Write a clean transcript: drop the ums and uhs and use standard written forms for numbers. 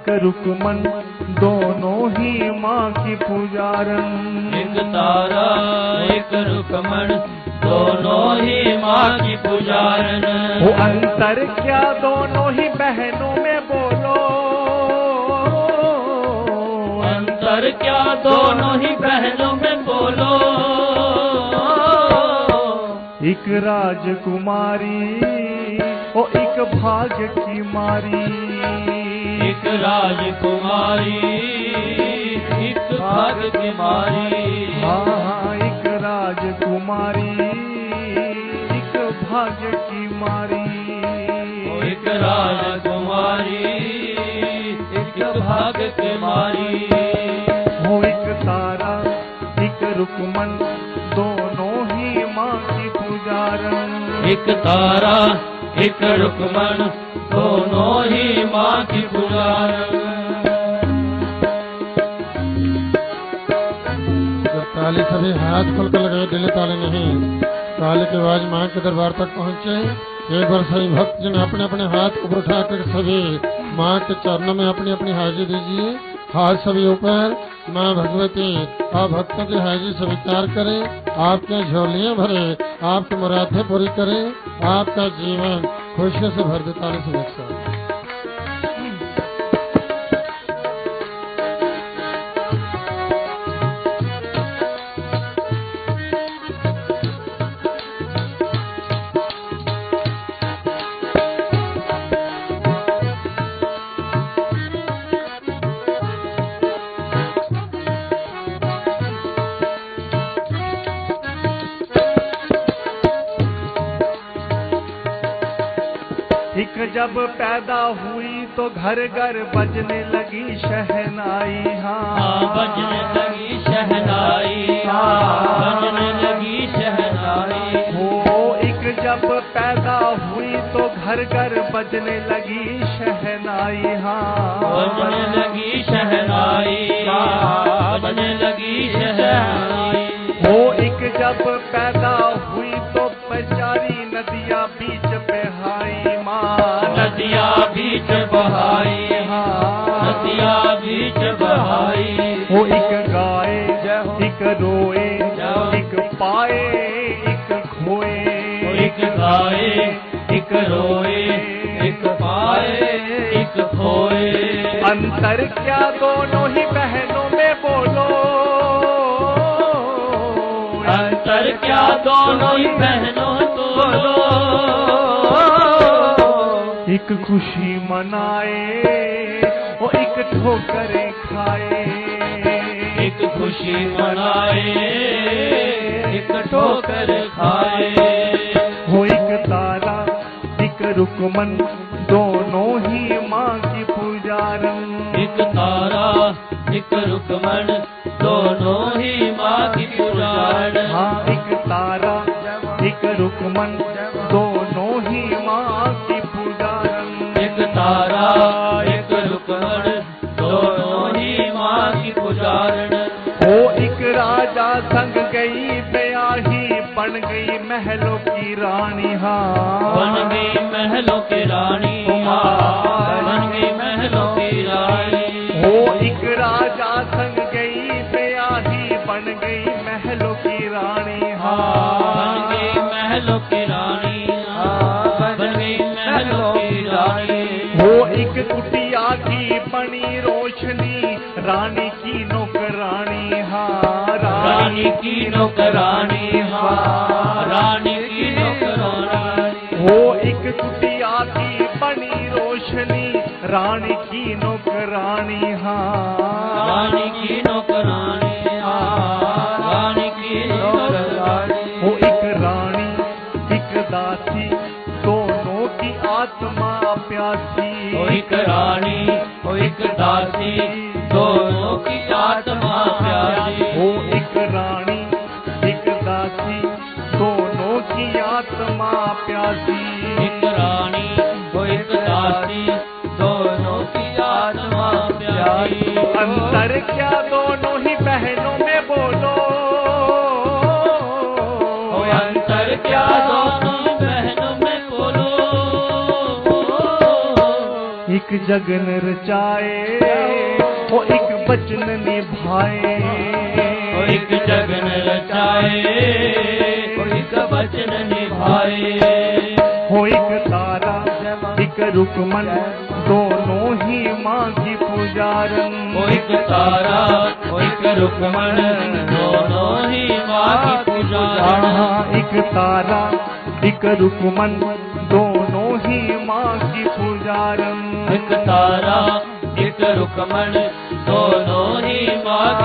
एक रुकमन दोनों ही माँ की पुजारन। एक तारा एक रुकमन दोनों ही माँ की पुजारन। वो अंतर क्या दोनों ही बहनों में बोलो, अंतर क्या दोनों ही बहनों में बोलो। एक राजकुमारी ओ एक भाग्य की मारी। एक राजकुमारी एक भाग्य की मारी। हाँ एक राजकुमारी एक भाग्य की मारी। एक राजकुमारी एक भाग्य की मारी। हो एक तारा एक रुकमन दोनों ही माँ की पुजारन। एक तारा एक रुकमन दोनों ही माँ की पुजारन। जब ताली सभी हाथ खोलकर लगाए, दिले ताले नहीं। ताली की आवाज माँ के दरबार तक पहुँचे। एक बार सभी भक्त जन अपने अपने हाथ ऊपर उठाकर सभी माँ के चरणों में अपनी अपनी हाजिरी दीजिए। हाथ सभी ऊपर। माँ भगवती आप भक्तों की हाजिरी स्वीकार करें, आपके झोलियां भरे, आपकी मुरादें पूरी करें, आपका जीवन खुशियों से भर दे। ताली से बख्शा। एक जब पैदा हुई तो घर घर बजने लगी शहनाई। हाँ बजने लगी शहनाई। बजने लगी शहनाई। हो एक जब पैदा हुई तो घर घर बजने लगी शहनाई। हाँ बजने लगी शहनाई। बजने लगी शहनाई। हो एक जब पैदा हुई तो बेचारी नदियाँ बीच बहाई। माँ नदियाँ बीच बहाई। नदियाँ बीच बहाई। हो एक गाए एक रोए एक पाए एक खोए। एक गाए एक रोए एक पाए एक खोए। अंतर क्या दोनों ही बहनों में बोलो, अंतर क्या दोनों ही बहनों बोलो। एक खुशी मनाए और एक ठोकरें खाए। एक खुशी मनाए एक ठोकर खाए। हो एक तारा एक रुकमन दोनों ही माँ की पुजारन। एक तारा एक रुकमन दोनों ही माँ की पुजारन। हाँ एक तारा एक रुकमन दोनों ही माँ की पुजारन। एक तारा एक रुकमन दोनों ही माँ की पुजारन। हो एक राजा संग गई ब्याही बन गई महलों की रानी। हाँ बन गई महलों की रानी। बन गई महलों की रानी। हो एक राजा संग गई ब्याही बन गई महलों की रानी। हाँ बन गई महलों की रानी। बन गई महलों की रानी। हो एक कुटिया की बनी रोशनी रानी की नौकरानी। हाँ रानी की नौकरानी। हाँ रानी की नौकरानी। हो एक कुटिया की बनी रोशनी रानी की नौकरानी। हाँ रानी की नौकरानी। रानी की नौकरानी। हो एक रानी एक दासी दोनों की आत्मा प्यासी। ओ एक रानी ओ एक दासी दोनों की आत्मा प्यासी। हो एक रानी एक दासी दोनों की आत्मा प्यासी। एक रानी ओ एक दासी दोनों की आत्मा प्यासी। अंतर क्या दोनों ही बहनों में बोलो, ओ अंतर क्या दोनों बहनों में बोलो। एक एक जगन रचाए वो एक वचन निभाए एक जगन रचाए एक वचन निभाए हो एक तारा एक रुकमन दोनों ही माँ की पुजारन एक तारा एक रुकमन दोनों ही माँ की पुजारन एक तारा एक रुकमन दोनों ही माँ की पुजारन एक तारा एक रुकमन दोनों ही माँ